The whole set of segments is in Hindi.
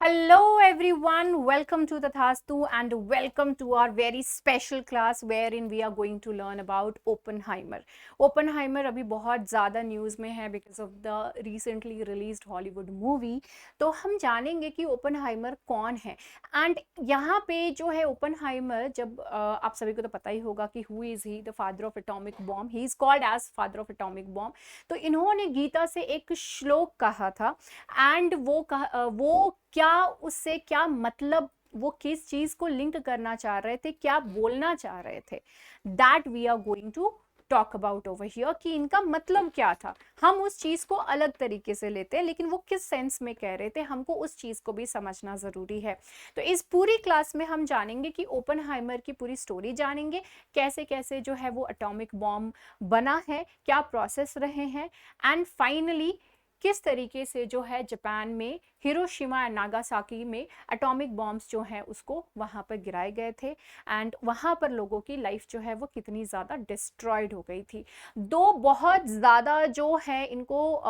Hello everyone, welcome to the Thastu and welcome to our very special class wherein we are going to learn about Oppenheimer. Oppenheimer अभी बहुत ज़्यादा न्यूज़ में है because of the recently released Hollywood movie. तो हम जानेंगे कि ओपनहाइमर कौन है एंड यहाँ पे जो है ओपनहाइमर जब आप सभी को तो पता ही होगा कि who is he the father of atomic bomb, he is called as father of atomic bomb. तो इन्होंने गीता से एक श्लोक कहा था एंड वो क्या उससे क्या मतलब वो किस चीज को लिंक करना चाह रहे थे, क्या बोलना चाह रहे थे, that we are going to talk about over here कि इनका मतलब क्या था. हम उस चीज को अलग तरीके से लेते हैं लेकिन वो किस सेंस में कह रहे थे हमको उस चीज को भी समझना जरूरी है. तो इस पूरी क्लास में हम जानेंगे कि ओपनहाइमर की पूरी स्टोरी जानेंगे, कैसे कैसे जो है वो एटॉमिक बॉम्ब बना है, क्या प्रोसेस रहे हैं एंड फाइनली किस तरीके से जो है जापान में हिरोशिमा एंड नागासाकी में एटॉमिक बॉम्ब्स जो हैं उसको वहाँ पर गिराए गए थे एंड वहाँ पर लोगों की लाइफ जो है वो कितनी ज़्यादा डिस्ट्रॉयड हो गई थी. दो बहुत ज़्यादा जो है इनको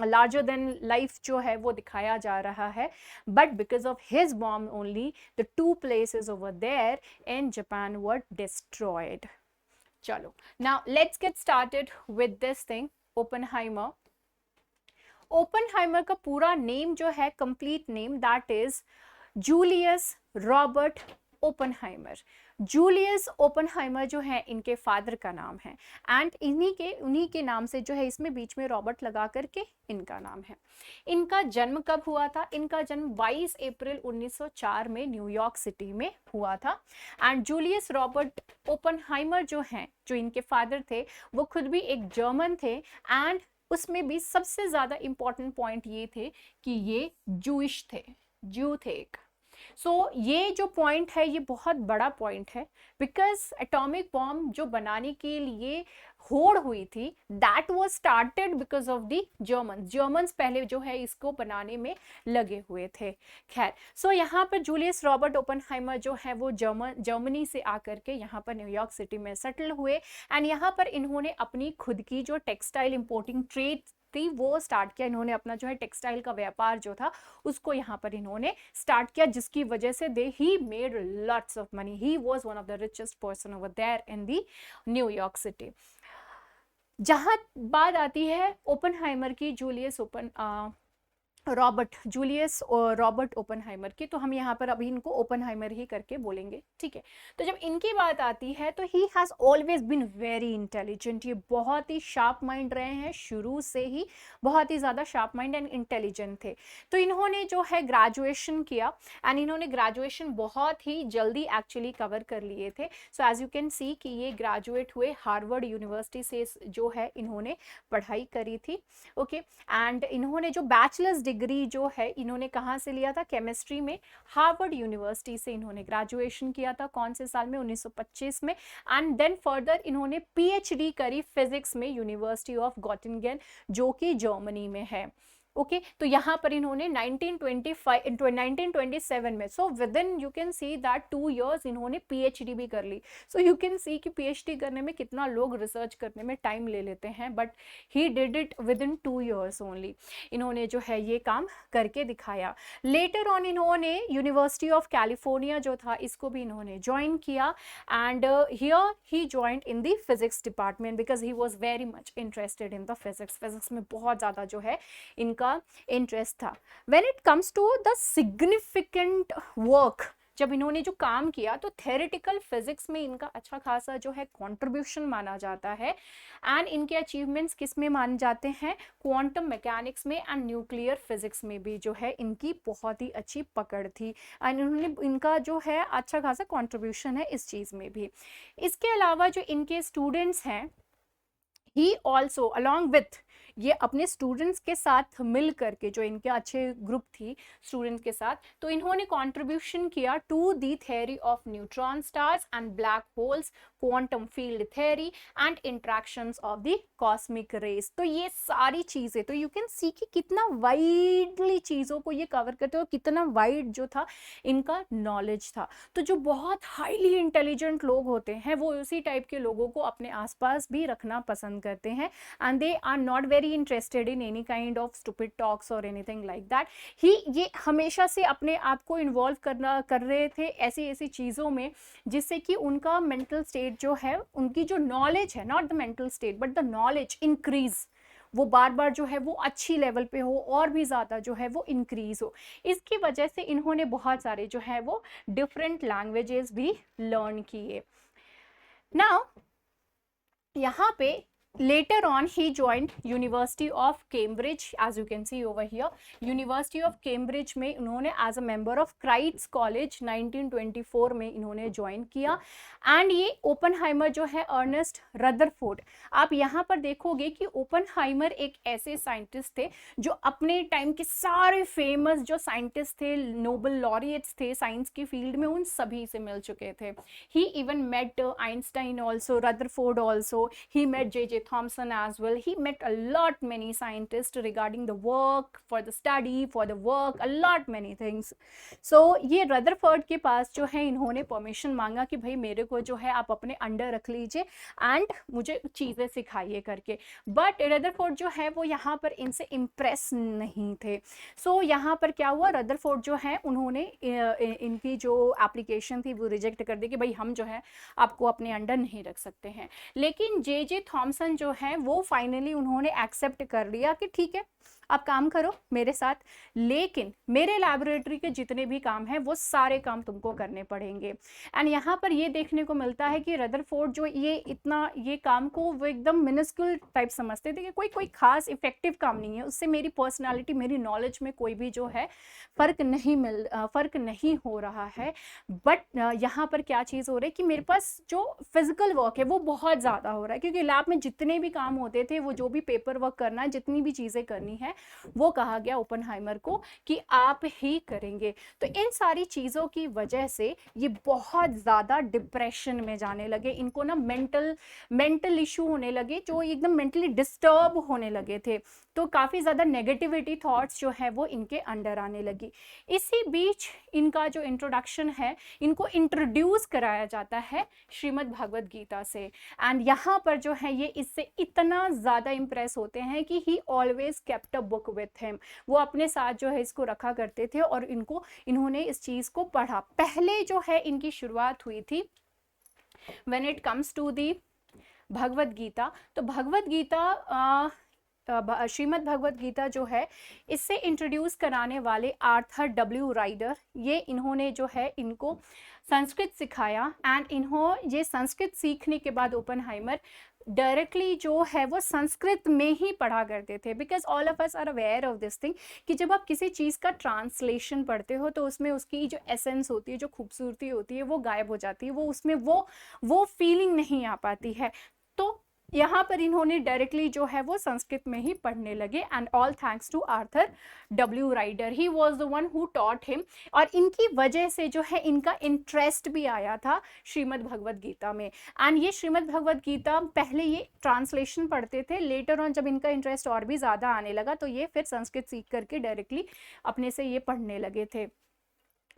लार्जर देन लाइफ जो है वो दिखाया जा रहा है but because of his bomb only the two places over there in Japan were destroyed. चलो now let's get started with this thing. Oppenheimer, Oppenheimer का पूरा नेम जो है complete name that is Julius Robert Oppenheimer. Julius Oppenheimer जो है इनके फादर का नाम है एंड उन्हीं के नाम से जो है इसमें बीच में रॉबर्ट लगा करके इनका नाम है. इनका जन्म कब हुआ था? इनका जन्म 22 अप्रैल 1904 में न्यूयॉर्क सिटी में हुआ था एंड जूलियस रॉबर्ट ओपनहाइमर जो हैं, जो इनके फादर थे, वो खुद भी एक जर्मन थे एंड उसमें भी सबसे ज्यादा इंपॉर्टेंट पॉइंट ये थे कि ये जूइश थे, जू थे एक. सो ये जो पॉइंट है ये बहुत बड़ा पॉइंट है बिकॉज एटॉमिक बॉम्ब जो बनाने के लिए होड़ हुई थी that was started because of the Germans पहले जो है इसको बनाने में लगे हुए थे. खैर सो यहाँ पर जूलियस रॉबर्ट ओपनहाइमर जो है वो जर्मनी से आकर के यहाँ पर न्यूयॉर्क सिटी में सेटल हुए एंड यहाँ पर इन्होंने अपनी खुद की जो टेक्सटाइल इंपोर्टिंग ट्रेड थी वो स्टार्ट किया. इन्होंने अपना जो है टेक्सटाइल का व्यापार जो था उसको यहाँ पर इन्होंने स्टार्ट किया जिसकी वजह से they he made lots of money. He was one of the richest person over there in the New York city. जहां बात आती है ओपनहाइमर की, जूलियस और रॉबर्ट ओपनहाइमर की, तो हम यहाँ पर अभी इनको ओपनहाइमर ही करके बोलेंगे, ठीक है. तो जब इनकी बात आती है तो he has always been very intelligent. ये बहुत ही शार्प माइंड रहे हैं शुरू से ही, बहुत ही ज़्यादा शार्प माइंड एंड इंटेलिजेंट थे. तो इन्होंने जो है ग्रेजुएशन किया एंड इन्होंने ग्रेजुएशन बहुत ही जल्दी एक्चुअली कवर कर लिए थे. So as you can see कि ये ग्रेजुएट हुए हार्वर्ड यूनिवर्सिटी से जो है इन्होंने पढ़ाई करी थी. ओके एंड इन्होंने जो बैचलर्स डिग्री जो है इन्होंने कहाँ से लिया था? केमिस्ट्री में हार्वर्ड यूनिवर्सिटी से इन्होंने ग्रेजुएशन किया था. कौन से साल में? 1925 में. एंड देन फर्दर इन्होंने पीएचडी करी फिजिक्स में यूनिवर्सिटी ऑफ गॉटिंगन जो कि जर्मनी में है. ओके तो यहाँ पर इन्होंने 1927 में, so with in you can see that 2 years इन्होंने पीएचडी भी कर ली. सो यू कैन सी कि पीएचडी करने में कितना लोग रिसर्च करने में टाइम ले लेते हैं but he did it within 2 years only. इन्होंने जो है ये काम करके दिखाया. लेटर ऑन इन्होंने यूनिवर्सिटी ऑफ कैलिफोर्निया जो था इसको भी इन्होंने ज्वाइन किया and here he joined in the physics department because he was very much interested in the physics में बहुत ज़्यादा जो है इनका इंटरेस्ट था. When it comes to the significant work, जब इन्होंने जो काम किया तो थेरेटिकल फिजिक्स में इनका अच्छा खासा जो है कंट्रीब्यूशन माना जाता है एंड इनके अचीवमेंट्स किस में माने जाते हैं? क्वांटम मैकेनिक्स में एंड न्यूक्लियर फिजिक्स में भी जो है इनकी बहुत ही अच्छी पकड़ थी एंड इन्होंने इनका जो है अच्छा खासा कंट्रीब्यूशन है इस चीज़ में भी. इसके अलावा जो इनके स्टूडेंट्स हैं ही ऑल्सो अलॉन्ग विथ, ये अपने स्टूडेंट्स के साथ मिल करके जो इनके अच्छे ग्रुप थी स्टूडेंट्स के साथ, तो इन्होंने कंट्रीब्यूशन किया to the theory of neutron stars and black holes, quantum field theory and interactions of the cosmic rays. तो ये सारी चीज़ें, तो यू कैन सी कि कितना वाइडली चीज़ों को ये कवर करते हो, कितना वाइड जो था इनका नॉलेज था. तो जो बहुत हाईली इंटेलिजेंट लोग होते हैं वो उसी टाइप के लोगों को अपने आसपास भी रखना पसंद करते हैं and they are not very be interested in any kind of stupid talks or anything like that. He ये हमेशा से अपने आप को इन्वॉल्व कर रहे थे ऐसी ऐसी चीज़ों में जिससे कि उनका मेंटल स्टेट जो है, उनकी जो नॉलेज है, not the mental state but the knowledge increase, वो बार बार जो है वो अच्छी लेवल पे हो और भी ज़्यादा जो है वो इंक्रीज हो। इसकी वजह से इन्होंने बहुत सारे जो है वो डिफरेंट लैंग्वेजेस भी लर्न किए। नाउ यहाँ पे later on he joined University of Cambridge, as you can see over here। University of Cambridge में इन्होंने as a member of Christ's College 1924 में इन्होंने ज्वाइन किया। एंड ये ओपनहाइमर जो है अर्नेस्ट रदरफोर्ड, आप यहाँ पर देखोगे कि ओपनहाइमर एक ऐसे साइंटिस्ट थे जो अपने टाइम के सारे फेमस जो साइंटिस्ट थे, नोबल लॉरिएट्स थे साइंस की फील्ड में, उन सभी से मिल चुके थे। He even met Einstein also, Rutherford also, he met J.J. Thomson as well। He met a lot many scientists regarding the work, for the study, for the work, a lot many things। So ये रदरफोर्ड के पास जो है इन्होंने परमिशन मांगा कि भाई मेरे को जो है आप अपने अंडर रख लीजिए एंड मुझे चीज़ें सिखाइए करके। बट रदरफोर्ड जो है वो यहाँ पर इनसे इम्प्रेस नहीं थे। सो यहाँ पर क्या हुआ, रदरफोर्ड जो है उन्होंने इनकी जो एप्लीकेशन थी वो रिजेक्ट कर दी कि भाई हम जो है आपको अपने अंडर नहीं रख सकते हैं। लेकिन J.J. थॉमसन जो है वो फाइनली उन्होंने एक्सेप्ट कर लिया कि ठीक है आप काम करो मेरे साथ, लेकिन मेरे लैबोरेटरी के जितने भी काम हैं वो सारे काम तुमको करने पड़ेंगे। एंड यहाँ पर ये देखने को मिलता है कि रदरफोर्ड जो ये काम को वो एकदम मिनिस्क्यूल टाइप समझते थे कि कोई खास इफेक्टिव काम नहीं है, उससे मेरी पर्सनालिटी, मेरी नॉलेज में कोई भी जो है फ़र्क नहीं हो रहा है। बट यहाँ पर क्या चीज़ हो रही है कि मेरे पास जो फिजिकल वर्क है वो बहुत ज़्यादा हो रहा है, क्योंकि लैब में जितने भी काम होते थे, वो जो भी पेपर वर्क करना है, जितनी भी चीज़ें करनी है, वो कहा गया ओपनहाइमर को कि आप ही करेंगे। तो इन सारी चीज़ों की वजह से ये बहुत ज़्यादा डिप्रेशन में जाने लगे, इनको ना मेंटल इशू होने लगे, जो एकदम मेंटली डिस्टर्ब होने लगे थे। तो काफ़ी ज़्यादा नेगेटिविटी थॉट्स जो है वो इनके अंडर आने लगी। इसी बीच इनका जो इंट्रोडक्शन है, इनको इंट्रोड्यूस कराया जाता है श्रीमद् भगवद गीता से। एंड यहाँ पर जो है ये इससे इतना ज़्यादा इम्प्रेस होते हैं कि ही always kept a book with him, वो अपने साथ जो है इसको रखा करते थे और इन्होंने इस चीज़ को पढ़ा। पहले जो है इनकी शुरुआत हुई थी when it comes to the Bhagavad Gita. तो भगवद गीता श्रीमद् भगवद गीता जो है इससे इंट्रोड्यूस कराने वाले आर्थर डब्ल्यू राइडर, ये इन्होंने जो है इनको संस्कृत सिखाया। एंड ये संस्कृत सीखने के बाद ओपनहाइमर डायरेक्टली जो है वो संस्कृत में ही पढ़ा करते थे, because all of us are aware of this thing कि जब आप किसी चीज़ का ट्रांसलेशन पढ़ते हो तो उसमें उसकी जो एसेंस होती है, जो खूबसूरती होती है, वो गायब हो जाती है, वो उसमें वो फीलिंग नहीं आ पाती है। तो यहाँ पर इन्होंने डायरेक्टली जो है वो संस्कृत में ही पढ़ने लगे। And all thanks to Arthur W Ryder, he was the one who taught him. और इनकी वजह से जो है इनका इंटरेस्ट भी आया था श्रीमद् भगवद गीता में। एंड ये श्रीमद् भगवद गीता पहले ये ट्रांसलेशन पढ़ते थे, लेटर ऑन जब इनका इंटरेस्ट और भी ज़्यादा आने लगा तो ये फिर संस्कृत सीख करके डायरेक्टली अपने से ये पढ़ने लगे थे।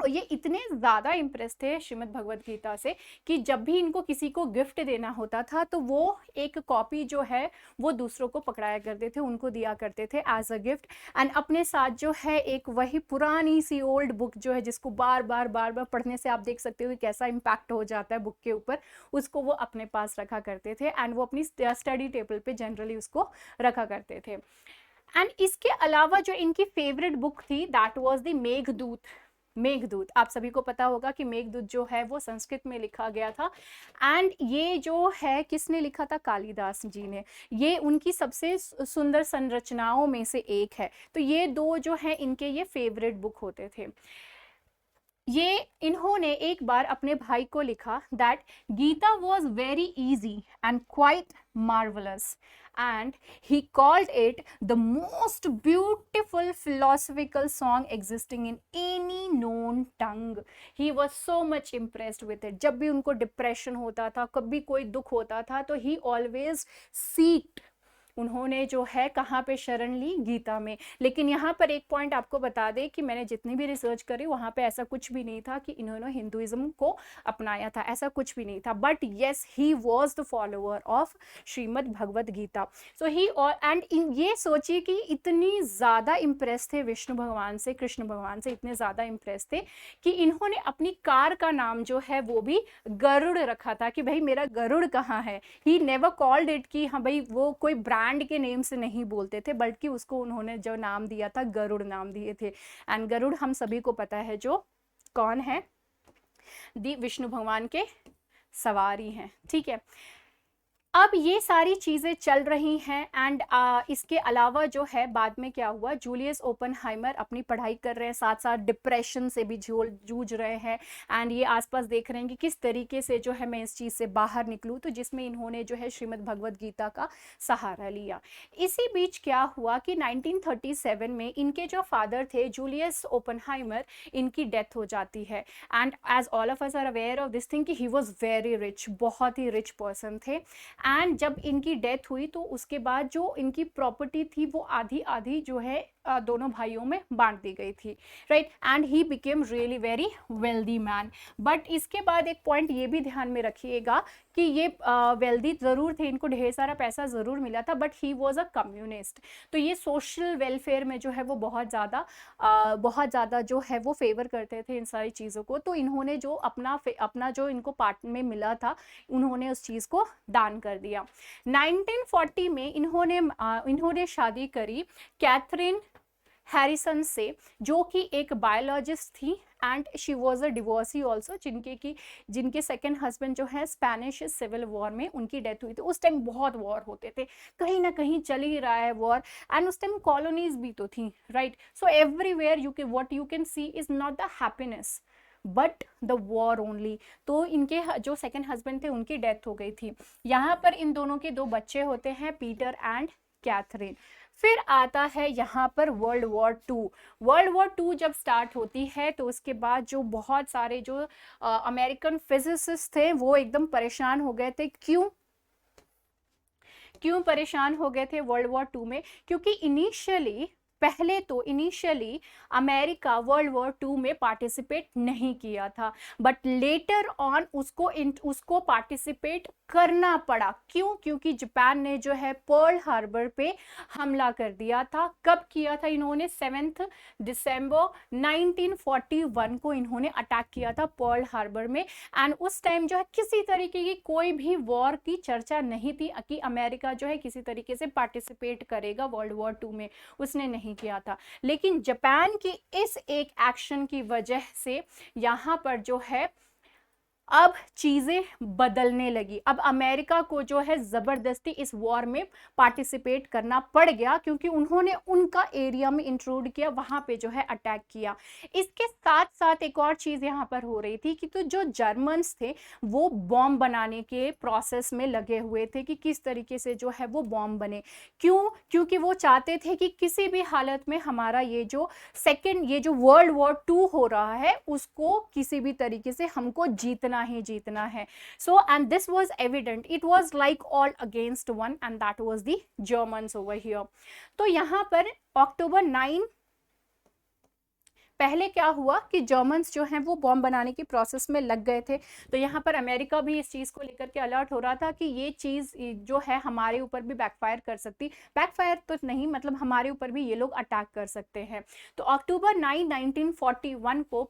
और ये इतने ज़्यादा इम्प्रेस थे श्रीमद् भगवद गीता से कि जब भी इनको किसी को गिफ्ट देना होता था तो वो एक कॉपी जो है वो दूसरों को पकड़ाया करते थे, उनको दिया करते थे एज अ गिफ्ट। एंड अपने साथ जो है एक वही पुरानी सी ओल्ड बुक जो है जिसको बार बार पढ़ने से आप देख सकते हो कि कैसा इम्पैक्ट हो जाता है बुक के ऊपर, उसको वो अपने पास रखा करते थे। एंड वो अपनी स्टडी टेबल पे जनरली उसको रखा करते थे। एंड इसके अलावा जो इनकी फेवरेट बुक थी दैट वाज द मेघदूत। आप सभी को पता होगा कि मेघदूत जो है वो संस्कृत में लिखा गया था। एंड ये जो है किसने लिखा था, कालिदास जी ने। ये उनकी सबसे सुंदर संरचनाओं में से एक है। तो ये दो जो है इनके ये फेवरेट बुक होते थे। ये इन्होंने एक बार अपने भाई को लिखा that Gita was very easy and quite marvellous and he called it the most beautiful philosophical song existing in any known tongue। He was so much impressed with it। जब भी उनको डिप्रेशन होता था, कभी कोई दुख होता था, तो he always seeked उन्होंने जो है कहाँ पे शरण ली, गीता में। लेकिन यहाँ पर एक पॉइंट आपको बता दें कि मैंने जितनी भी रिसर्च करी वहाँ पे ऐसा कुछ भी नहीं था कि इन्होंने हिंदुइज्म को अपनाया था, ऐसा कुछ भी नहीं था। But yes, he was the follower of Shrimad Bhagavad Gita. So he और एंड ये सोचिए कि इतनी ज़्यादा इम्प्रेस थे विष्णु भगवान से, कृष्ण भगवान से इतने ज़्यादा इम्प्रेस थे कि इन्होंने अपनी कार का नाम जो है वो भी गरुड़ रखा था, कि भाई मेरा गरुड़ कहाँ है। ही नेवर कॉल्ड इट कि हाँ भाई, वो कोई ब्रांड के नेम से नहीं बोलते थे, बल्कि उसको उन्होंने जो नाम दिया था गरुड़ नाम दिए थे। एंड गरुड़ हम सभी को पता है जो कौन है, दी विष्णु भगवान के सवारी हैं, ठीक है। अब ये सारी चीज़ें चल रही हैं एंड इसके अलावा जो है बाद में क्या हुआ, जूलियस ओपनहाइमर अपनी पढ़ाई कर रहे हैं, साथ साथ डिप्रेशन से भी जूझ रहे हैं एंड ये आसपास देख रहे हैं कि किस तरीके से जो है मैं इस चीज़ से बाहर निकलूँ, तो जिसमें इन्होंने जो है श्रीमद् भगवद गीता का सहारा लिया। इसी बीच क्या हुआ कि 1937 में इनके जो फादर थे जूलियस ओपनहाइमर, इनकी डेथ हो जाती है। And as all of us are aware of this thing कि ही वॉज वेरी रिच, बहुत ही रिच पर्सन थे। एंड जब इनकी डेथ हुई तो उसके बाद जो इनकी प्रॉपर्टी थी वो आधी आधी जो है दोनों भाइयों में बांट दी गई थी, right. And he became really very wealthy man. But इसके बाद एक पॉइंट ये भी ध्यान में रखिएगा कि ये वेल्दी ज़रूर थे, इनको ढेर सारा पैसा ज़रूर मिला था, but he was a communist. तो ये सोशल वेलफेयर में जो है वो बहुत ज़्यादा जो है वो फेवर करते थे इन सारी चीज़ों को। तो इन्होंने जो अपना जो इनको पार्ट में मिला था, उन्होंने उस चीज़ को दान कर दिया। 1940 में इन्होंने शादी करी कैथरीन हैरिसन से, जो कि एक बायोलॉजिस्ट थी and she was a divorcee also, जिनके सेकेंड हस्बैंड जो है स्पेनिश सिविल वॉर में उनकी डेथ हुई थी। उस टाइम बहुत वॉर होते थे, कहीं ना कहीं चल ही रहा है वॉर, एंड उस टाइम कॉलोनीज भी तो थी, right. So everywhere what you can C is not the happiness but the war only. तो इनके जो सेकेंड हस्बैंड थे उनकी डेथ हो गई थी। यहाँ पर इन दोनों के 2 बच्चे होते हैं, पीटर एंड कैथरीन। फिर आता है यहाँ पर वर्ल्ड वॉर 2। वर्ल्ड वॉर 2 जब स्टार्ट होती है तो उसके बाद जो बहुत सारे जो अमेरिकन फिजिसिस्ट थे वो एकदम परेशान हो गए थे। क्यों परेशान हो गए थे वर्ल्ड वॉर 2 में? क्योंकि इनिशियली अमेरिका वर्ल्ड वॉर 2 में पार्टिसिपेट नहीं किया था, बट लेटर ऑन उसको पार्टिसिपेट करना पड़ा। क्यों? क्योंकि जापान ने जो है पर्ल हार्बर पे हमला कर दिया था। कब किया था इन्होंने? 7 दिसंबर 1941 को इन्होंने अटैक किया था पर्ल हार्बर में। एंड उस टाइम जो है किसी तरीके की कोई भी वॉर की चर्चा नहीं थी कि अमेरिका जो है किसी तरीके से पार्टिसिपेट करेगा वर्ल्ड वॉर 2 में, उसने नहीं किया था। लेकिन जापान की इस एक एक्शन की वजह से यहाँ पर जो है अब चीजें बदलने लगी। अब अमेरिका को जो है जबरदस्ती इस वॉर में पार्टिसिपेट करना पड़ गया, क्योंकि उन्होंने उनका एरिया में इंट्रूड किया, वहां पे जो है अटैक किया। इसके साथ साथ एक और चीज यहाँ पर हो रही थी कि तो जो जर्मन्स थे वो बॉम्ब बनाने के प्रोसेस में लगे हुए थे कि किस तरीके से जो है वो बॉम्ब बने। क्यों? क्योंकि वो चाहते थे कि किसी भी हालत में हमारा ये जो वर्ल्ड वॉर 2 हो रहा है उसको किसी भी तरीके से हमको जीतना है। So and this was evident, it was like all against one, and that was the Germans over here. तो यहाँ पर अक्टूबर 9 पहले क्या हुआ कि जर्मन्स जो हैं वो बॉम्ब बनाने की प्रोसेस में लग गए थे। तो यहाँ पर अमेरिका भी इस चीज़ को लेकर के अलर्ट हो रहा था कि ये चीज़ जो है हमारे ऊपर भी बैकफायर कर सकती, बैकफायर तो नहीं मतलब हमारे ऊपर भी ये लोग अटैक कर सकते हैं। तो अक्टूबर 9 1941 को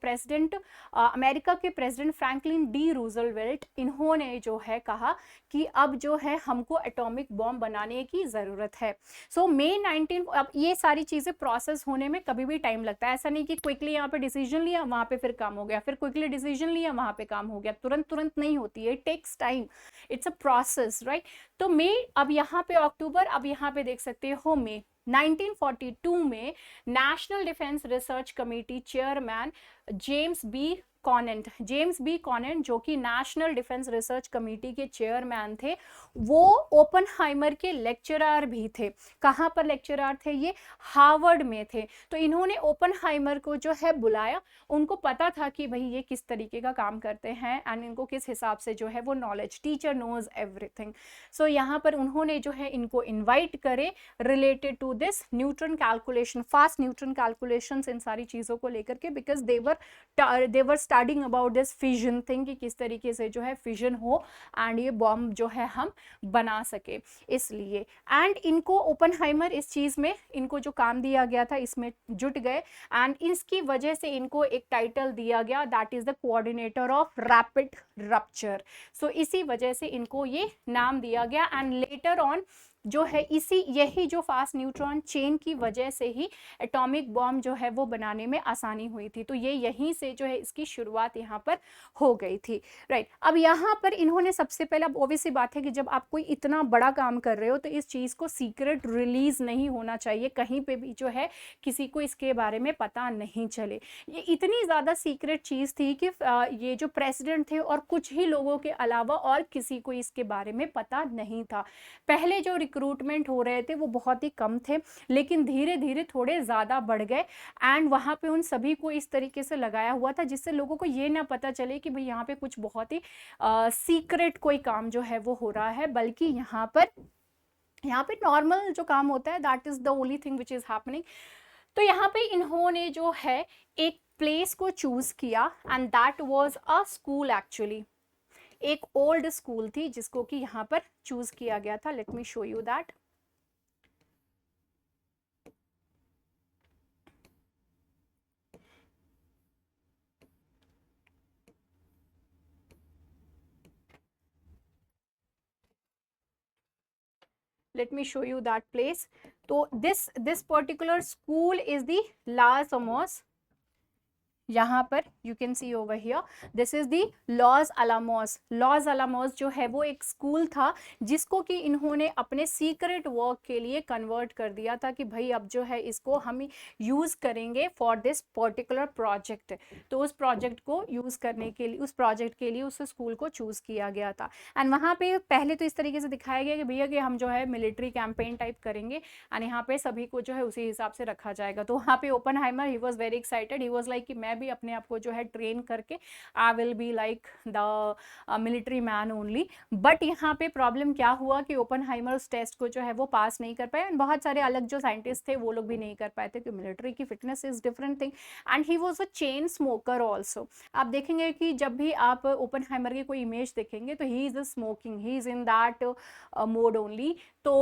अमेरिका के प्रेसिडेंट फ्रैंकलिन डी रूजवेल्ट, इन्होंने जो है कहा कि अब जो है हमको एटॉमिक बॉम्ब बनाने की ज़रूरत है। सो मई 19, अब ये सारी चीज़ें प्रोसेस होने में कभी भी टाइम लगता है, ऐसा नहीं कि क्विकली यहाँ पे डिसीजन लिया वहाँ पे फिर काम हो गया, फिर क्विकली डिसीजन लिया वहाँ पे काम हो गया, तुरंत नहीं होती है, it takes time, it's a process, right. तो मई, अब यहाँ पे अक्टूबर, अब यहाँ पे देख सकते हो मई 1942 में national defence research committee chairman James B Conant, James B Conant, जो कि नेशनल डिफेंस रिसर्च कमेटी के चेयरमैन थे, वो ओपनहाइमर के लेक्चरर भी थे। कहाँ पर लेक्चरर थे ये? हार्वर्ड में थे। तो इन्होंने ओपनहाइमर को जो है बुलाया, उनको पता था कि भाई ये किस तरीके का काम करते हैं एंड इनको किस हिसाब से जो है वो knowledge, teacher knows everything. So यहाँ पर उन्होंने जो है इनको इन्वाइट करे related to this neutron calculation, fast neutron calculations, इन सारी चीज़ों को लेकर के, because they're studying about this fission thing, कि किस तरीके से जो है फिजन हो एंड ये बॉम्ब जो है हम बना सके, इसलिए। एंड इनको ओपनहाइमर इस चीज़ में, इनको जो काम दिया गया था इसमें जुट गए एंड इसकी वजह से इनको एक टाइटल दिया गया, that is the coordinator of rapid rupture. So इसी वजह से इनको ये नाम दिया गया एंड लेटर ऑन जो है यही जो फास्ट न्यूट्रॉन चेन की वजह से ही एटॉमिक बॉम्ब जो है वो बनाने में आसानी हुई थी। तो ये यहीं से जो है इसकी शुरुआत यहाँ पर हो गई थी, राइट। अब यहाँ पर इन्होंने सबसे पहले, अब ऑब्वियस सी बात है कि जब आप कोई इतना बड़ा काम कर रहे हो तो इस चीज़ को सीक्रेट रिलीज नहीं होना चाहिए, कहीं पे भी जो है किसी को इसके बारे में पता नहीं चले। ये इतनी ज़्यादा सीक्रेट चीज़ थी कि ये जो प्रेसिडेंट थे और कुछ ही लोगों के अलावा और किसी को इसके बारे में पता नहीं था। पहले जो रिक्रूटमेंट हो रहे थे वो बहुत ही कम थे, लेकिन धीरे धीरे थोड़े ज़्यादा बढ़ गए एंड वहाँ पे उन सभी को इस तरीके से लगाया हुआ था जिससे लोगों को ये ना पता चले कि भाई यहाँ पे कुछ बहुत ही सीक्रेट कोई काम जो है वो हो रहा है, बल्कि यहाँ पे नॉर्मल जो काम होता है, that is the only thing which is happening. तो यहाँ पे इन्होंने जो है एक प्लेस को चूज किया and that was a school, actually एक ओल्ड स्कूल थी जिसको कि यहाँ पर चूज किया गया था। Let me show you that. Let me show you that place. So this particular school is the Las Alamos. यहाँ पर you can C over here, this is the loss Alamos. Loss Alamos जो है वो एक स्कूल था जिसको कि इन्होंने अपने सीक्रेट वर्क के लिए कन्वर्ट कर दिया था कि भाई अब जो है इसको हम यूज़ करेंगे फॉर दिस पर्टिकुलर प्रोजेक्ट। तो उस प्रोजेक्ट को यूज़ करने के लिए, उस प्रोजेक्ट के लिए उस स्कूल को चूज़ किया गया था। एंड वहाँ पे पहले तो इस तरीके से दिखाया गया कि भैया कि हम जो है मिलिट्री कैंपेन टाइप करेंगे एंड यहाँ पे सभी को जो है उसी हिसाब से रखा जाएगा। तो वहाँ पे Oppenheimer, he was very excited, he was like कि मैं भी अपने आप को जो है ट्रेन करके I will be like the military man only. But यहाँ पे प्रॉब्लम क्या हुआ कि ओपनहाइमर उस टेस्ट को जो है वो पास नहीं कर पाए एंड बहुत सारे अलग जो साइंटिस्ट थे वो लोग भी नहीं कर पाए थे, क्योंकि मिलिट्री की fitness is different thing and he was a chain smoker also. आप देखेंगे कि जब भी आप ओपनहाइमर की कोई इमेज देखेंगे तो he is smoking, he is in that mode only. तो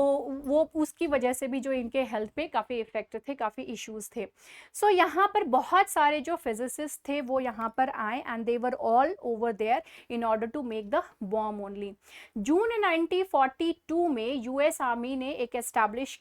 वो उसकी वजह से भी जो इनके हेल्थ पे काफ़ी इफेक्ट थे, काफ़ी इश्यूज थे। सो यहाँ पर बहुत सारे जो फिजिसिस्ट थे वो यहाँ पर आए and they were all over there in order to make the bomb only. June 1942 में यूएस आर्मी ने एक एस्टैब्लिश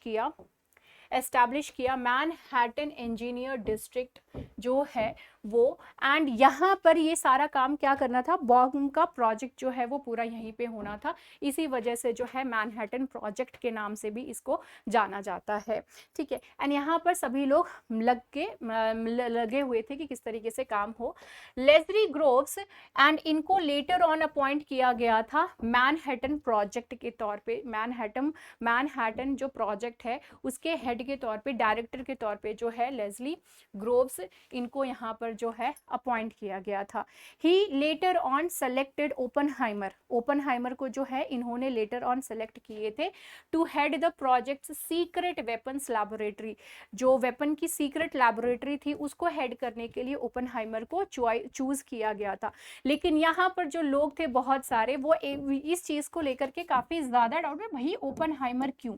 किया मैनहट्टन इंजीनियर डिस्ट्रिक्ट जो है वो, एंड यहाँ पर ये सारा काम क्या करना था, बॉम्ब का प्रोजेक्ट जो है वो पूरा यहीं पे होना था। इसी वजह से जो है मैनहट्टन प्रोजेक्ट के नाम से भी इसको जाना जाता है, ठीक है। एंड यहाँ पर सभी लोग लगे हुए थे कि किस तरीके से काम हो। लेस्ली ग्रोव्स एंड इनको लेटर ऑन अपॉइंट किया गया था मैनहट्टन प्रोजेक्ट के तौर पे। मैनहट्टन जो प्रोजेक्ट है उसके हेड के तौर पे, डायरेक्टर के तौर पे जो है लेस्ली ग्रोव्स, इनको यहाँ पर जो है अपॉइंट किया गया था। He later on selected Oppenheimer को जो है इन्होंने लेटर ऑन सेलेक्ट किए थे to head the project secret weapons laboratory. जो वेपन की सीक्रेट लैबोरेटरी थी उसको हेड करने के लिए ओपनहाइमर को चूज किया गया था। लेकिन यहाँ पर जो लोग थे बहुत सारे, वो इस चीज को लेकर के काफी ज्यादा डाउट में, भाई ओपनहाइमर क्यों,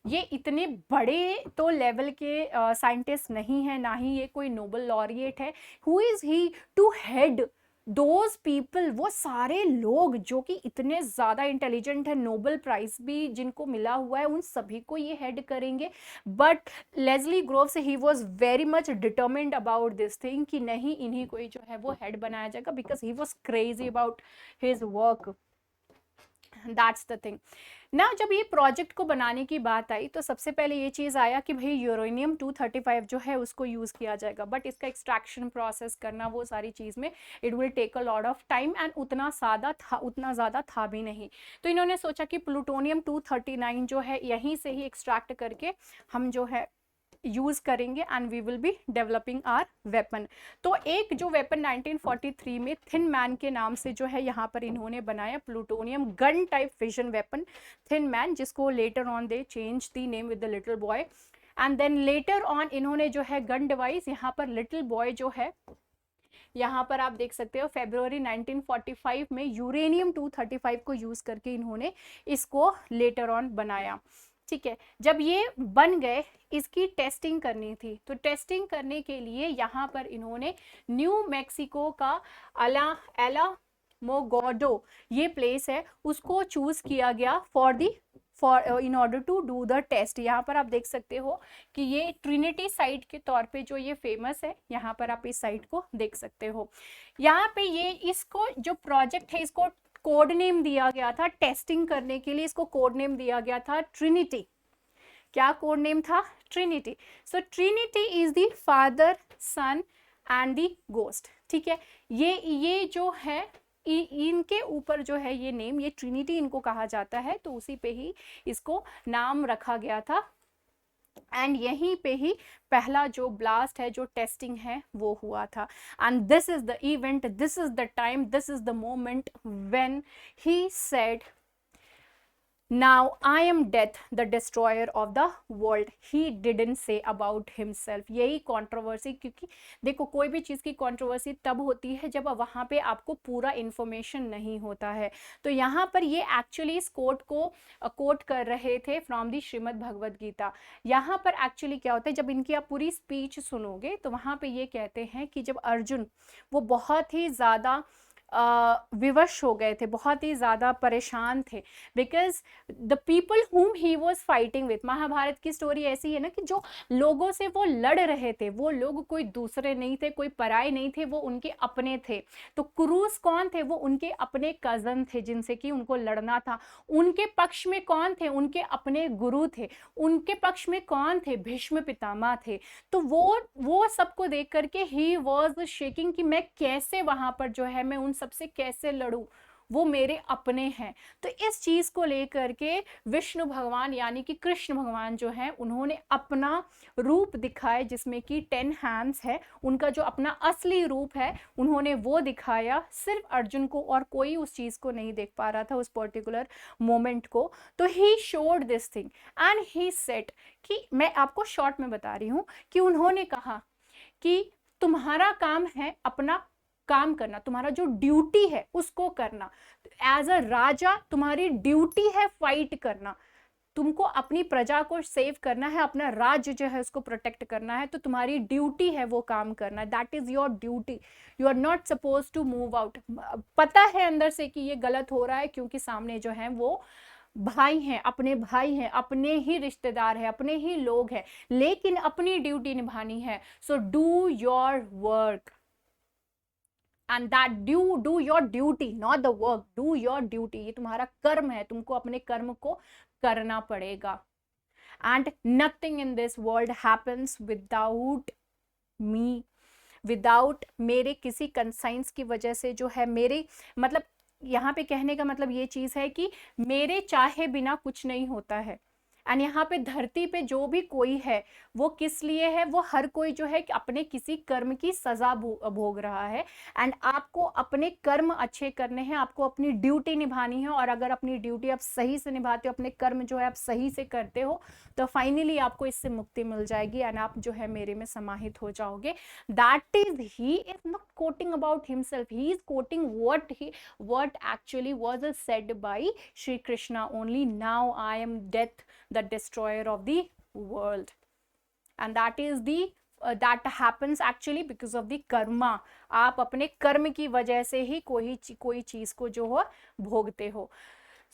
ये इतने बड़े तो लेवल के साइंटिस्ट नहीं है, ना ही ये कोई नोबल लॉरिएट है, who is he to head those people, वो सारे लोग जो कि इतने ज़्यादा इंटेलिजेंट है, नोबल प्राइज भी जिनको मिला हुआ है, उन सभी को ये हेड करेंगे। But Leslie Groves, he was very much determined about this thing कि नहीं, इन्हीं को ही जो है वो हेड बनाया जाएगा, because he was crazy about his work. That's the thing ना। जब ये प्रोजेक्ट को बनाने की बात आई तो सबसे पहले ये चीज़ आया कि भाई यूरेनियम 235 जो है उसको यूज़ किया जाएगा, बट इसका एक्सट्रैक्शन प्रोसेस करना वो सारी चीज़ में it will take a lot of time and उतना ज़्यादा था भी नहीं। तो इन्होंने सोचा कि प्लूटोनियम 239 जो है यहीं से ही एक्सट्रैक्ट करके हम जो है यूज करेंगे and we will be developing our weapon. तो एक जो वेपन 1943 में थिन मैन के नाम से जो है यहाँ पर इन्होंने बनाया plutonium gun type fission weapon thin man, जिसको later on they change the name with the little boy and then later on इन्होंने जो है गन डिवाइस यहाँ पर लिटिल बॉय जो है यहाँ पर आप देख सकते हो फरवरी 1945 में यूरेनियम 235 को यूज करके इन्होंने इसको लेटर ऑन बनाया। ठीक है, जब ये बन गए इसकी टेस्टिंग करनी थी, तो टेस्टिंग करने के लिए यहाँ पर इन्होंने न्यू मैक्सिको का एला मोगोडो ये प्लेस है उसको चूज किया गया for in order to do the test. यहाँ पर आप देख सकते हो कि ये ट्रिनिटी साइट के तौर पे जो ये फेमस है, यहाँ पर आप इस साइट को देख सकते हो। यहाँ पे ये इसको जो प्रोजेक्ट है इसको कोड नेम दिया गया था टेस्टिंग करने के लिए, इसको कोड नेम दिया गया था ट्रिनिटी। क्या कोड नेम था? Trinity. So Trinity is the father son and the ghost. ठीक है, ये जो है इनके ऊपर जो है ये नेम, ये ट्रिनिटी इनको कहा जाता है, तो उसी पे ही इसको नाम रखा गया था एंड यहीं पे ही पहला जो ब्लास्ट है जो टेस्टिंग है वो हुआ था। And this is the event, this is the time, this is the moment when he said now I am death the destroyer of the world। he didn't say about himself। यही कंट्रोवर्सी, क्योंकि देखो कोई भी चीज़ की कंट्रोवर्सी तब होती है जब वहाँ पे आपको पूरा इंफॉर्मेशन नहीं होता है। तो यहाँ पर ये एक्चुअली इस कोट को कोट कर रहे थे फ्रॉम दी श्रीमद् भगवद गीता। यहाँ पर एक्चुअली क्या होता है, जब इनकी आप पूरी स्पीच सुनोगे तो वहाँ पे ये कहते हैं कि जब अर्जुन वो बहुत ही ज़्यादा विवश हो गए थे, बहुत ही ज़्यादा परेशान थे, because the people whom he was fighting with. Mahabharat की स्टोरी ऐसी है ना कि जो लोगों से वो लड़ रहे थे वो लोग कोई दूसरे नहीं थे, कोई पराए नहीं थे, वो उनके अपने थे। तो कुरुस कौन थे? वो उनके अपने कजन थे जिनसे कि उनको लड़ना था। उनके पक्ष में कौन थे? उनके अपने गुरु थे। उनके पक्ष में कौन थे? भीष्म पितामह थे। तो वो सबको देख करके ही वॉज शेकिंग कि मैं कैसे वहां पर जो है मैं उन सबसे कैसे लड़ूं, वो मेरे अपने हैं। तो इस चीज को लेकर के विष्णु भगवान यानी कि कृष्ण भगवान जो है उन्होंने अपना रूप दिखाया जिसमें कि 10 हैंड्स है, उनका जो अपना असली रूप है उन्होंने वो दिखाया सिर्फ अर्जुन को, और कोई उस चीज को नहीं देख पा रहा था उस पर्टिकुलर मोमेंट को। तो he showed this thing and he said कि मैं आपको शॉर्ट में बता रही हूं कि उन्होंने कहा कि तुम्हारा काम है अपना काम करना, तुम्हारा जो ड्यूटी है उसको करना। एज अ राजा तुम्हारी ड्यूटी है फाइट करना, तुमको अपनी प्रजा को सेव करना है, अपना राज्य जो है उसको प्रोटेक्ट करना है, तो तुम्हारी ड्यूटी है वो काम करना है। That is your duty, you are not suppose to move out. पता है अंदर से कि ये गलत हो रहा है क्योंकि सामने जो है वो भाई हैं, अपने भाई हैं, अपने ही रिश्तेदार हैं, अपने ही लोग हैं, लेकिन अपनी ड्यूटी निभानी है। So do your work and that do your duty, not the work, do your duty. ये तुम्हारा कर्म है, तुमको अपने कर्म को करना पड़ेगा। And nothing in this world happens without me, without मेरे किसी कंसाइंस की वजह से जो है मेरे मतलब यहाँ पे कहने का मतलब ये चीज है कि मेरे चाहे बिना कुछ नहीं होता है। एंड यहाँ पे धरती पे जो भी कोई है वो किस लिए है? वो हर कोई जो है कि अपने किसी कर्म की सजा भोग रहा है। एंड आपको अपने कर्म अच्छे करने हैं, आपको अपनी ड्यूटी निभानी है, और अगर अपनी ड्यूटी आप सही से निभाते हो, अपने कर्म जो है आप सही से करते हो, तो फाइनली आपको इससे मुक्ति मिल जाएगी एंड आप जो है मेरे में समाहित हो जाओगे। That is, he is not coating about himself, he is coating what actually was said by Shri Krishna only। Now I am death the destroyer of the world, and that is the that happens actually because of the karma। आप अपने कर्म की वजह से ही कोई चीज को जो हो भोगते हो।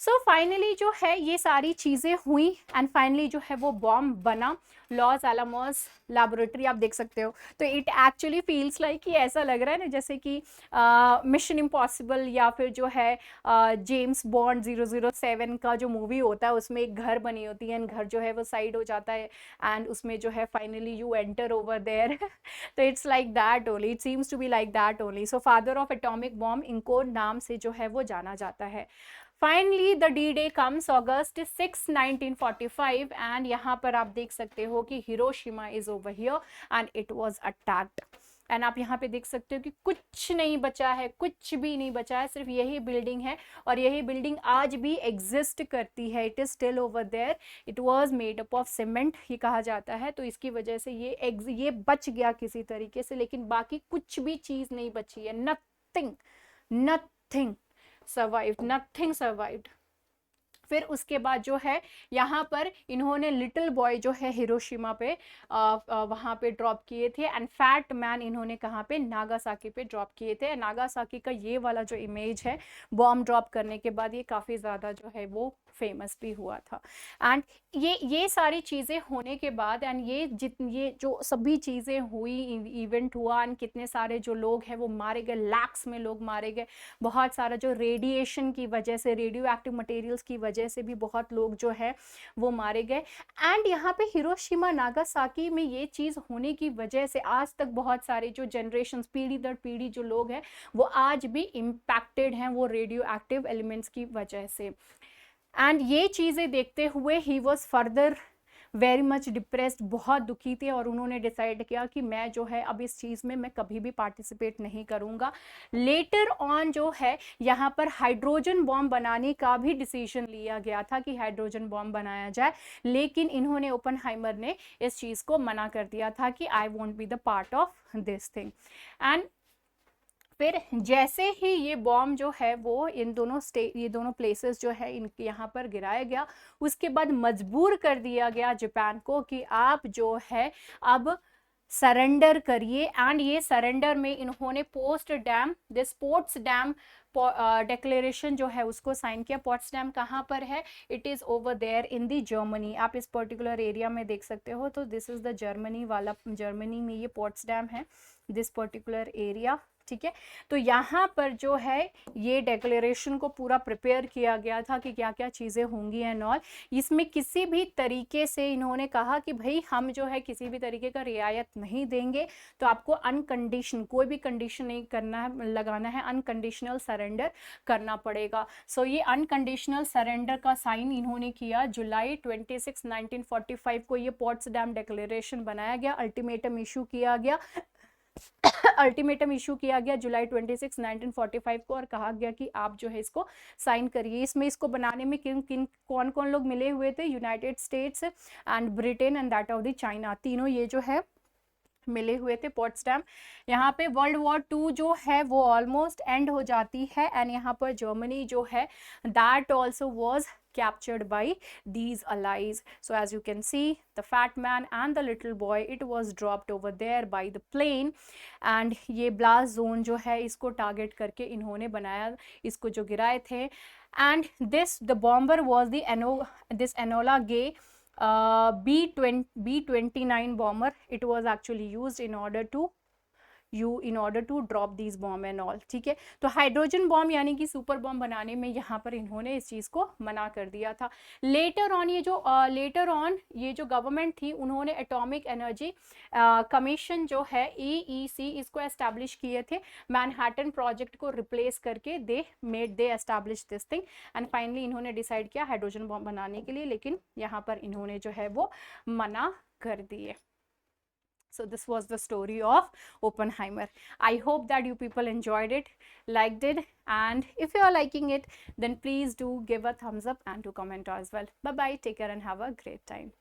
सो फाइनली जो है ये सारी चीज़ें हुई एंड फाइनली जो है वो बॉम्ब बना लॉस एलामोस लैबोरेटरी, आप देख सकते हो। तो इट एक्चुअली फील्स लाइक कि ऐसा लग रहा है ना जैसे कि मिशन इम्पॉसिबल या फिर जो है जेम्स बॉन्ड 007 का जो मूवी होता है उसमें एक घर बनी होती है एंड घर जो है वो साइड हो जाता है एंड उसमें जो है finally you enter over there तो it's like that only, it seems to be like that only. So father of atomic bomb इनको नाम से जो है वो जाना जाता है। Finally the D day comes August 6 1945 and यहाँ पर आप देख सकते हो कि Hiroshima is over here and it was attacked. And आप यहाँ पे देख सकते हो कि कुछ नहीं बचा है, कुछ भी नहीं बचा है, सिर्फ यही बिल्डिंग है और यही बिल्डिंग आज भी एग्जिस्ट करती है। It is still over there, it was made up of cement ये कहा जाता है। तो इसकी वजह से ये बच गया किसी तरीके से, लेकिन बाकी कुछ भी चीज़ नहीं बची है। Nothing, nothing survived, nothing survived. फिर उसके बाद जो है यहाँ पर इन्होंने लिटिल बॉय जो है हिरोशिमा पे वहाँ पे ड्रॉप किए थे एंड फैट मैन इन्होंने कहाँ पे नागासाकी पे ड्रॉप किए थे। नागासाकी का ये वाला जो इमेज है बॉम्ब ड्रॉप करने के बाद ये काफ़ी ज़्यादा जो है वो फेमस भी हुआ था। एंड ये सारी चीज़ें होने के बाद एंड ये जो सभी चीज़ें हुई, इवेंट हुआ एंड कितने सारे जो लोग हैं वो मारे गए, लैक्स में लोग मारे गए। बहुत सारा जो रेडिएशन की वजह से, रेडियो एक्टिव मटेरियल्स की वजह से भी बहुत लोग जो है वो मारे गए। एंड यहाँ पे हिरोशिमा नागासाकी में ये चीज़ होने की वजह से आज तक बहुत सारे जो जनरेशन, पीढ़ी दर पीढ़ी जो लोग हैं वो आज भी इम्पैक्टेड हैं वो रेडियो एक्टिव एलिमेंट्स की वजह से। एंड ये चीज़ें देखते हुए he was further very much depressed, बहुत दुखी थे और उन्होंने डिसाइड किया कि मैं जो है अब इस चीज़ में मैं कभी भी पार्टिसिपेट नहीं करूँगा। लेटर ऑन जो है यहाँ पर हाइड्रोजन बॉम्ब बनाने का भी डिसीजन लिया गया था कि हाइड्रोजन बॉम्ब बनाया जाए, लेकिन इन्होंने ओपनहाइमर ने इस चीज़ को मना कर दिया था कि I want be the part of this thing. And फिर जैसे ही ये बॉम्ब जो है वो ये दोनों प्लेसेस जो है इन यहाँ पर गिराया गया, उसके बाद मजबूर कर दिया गया जापान को कि आप जो है अब सरेंडर करिए। एंड ये सरेंडर में इन्होंने पोर्ट्स डैम डिक्लेरेशन जो है उसको साइन किया। पोट्सडैम कहाँ पर है? It is over there in the Germany. आप इस पर्टिकुलर एरिया में देख सकते हो। तो दिस इज़ द जर्मनी वाला, जर्मनी में ये पोट्सडैम है, दिस पर्टिकुलर एरिया, ठीक है। तो यहाँ पर जो है ये डिक्लेरेशन को पूरा प्रिपेयर किया गया था कि क्या क्या चीज़ें होंगी एंड ऑल। इसमें किसी भी तरीके से इन्होंने कहा कि भाई हम जो है किसी भी तरीके का रियायत नहीं देंगे, तो आपको अनकंडीशन, कोई भी कंडीशन नहीं करना है, लगाना है, अनकंडीशनल सरेंडर करना पड़ेगा। सो ये अनकंडीशनल सरेंडर का साइन इन्होंने किया जुलाई 26 1945 को। ये पोट्सडैम डिक्लेरेशन बनाया गया, अल्टीमेटम इशू किया गया जुलाई 26 1945 को और कहा गया कि आप जो है इसको साइन करिए। इसमें इसको बनाने में कौन कौन लोग मिले हुए थे? United states and Britain and that of the China, तीनों ये जो है मिले हुए थे पोट्सडैम। यहाँ पे वर्ल्ड वॉर 2 जो है वो ऑलमोस्ट एंड हो जाती है एंड यहाँ पर जर्मनी जो है that also was captured by these allies. So as you can see, the fat man and the little boy, it was dropped over there by the plane and ये blast zone जो है इसको target करके इन्होंने बनाया, इसको जो गिराए थे। and the bomber was this Enola Gay B-29 bomber. It was actually used in order to drop these bomb and all, ठीक है। तो हाइड्रोजन बॉम्ब यानी कि सुपर बॉम्ब बनाने में यहाँ पर इन्होंने इस चीज़ को मना कर दिया था। लेटर ऑन ये जो गवर्नमेंट थी उन्होंने एटॉमिक एनर्जी कमीशन जो है EEC इसको एस्टैब्लिश किए थे। मैनहट्टन प्रोजेक्ट को रिप्लेस करके they establish this thing and finally इन्होंने डिसाइड किया हाइड्रोजन बॉम्ब बनाने के लिए, लेकिन यहाँ पर इन्होंने जो है वो मना कर दिए। So this was the story of Oppenheimer. I hope that you people enjoyed it, liked it, and if you are liking it, then please do give a thumbs up and to comment as well. Bye bye, take care and have a great time.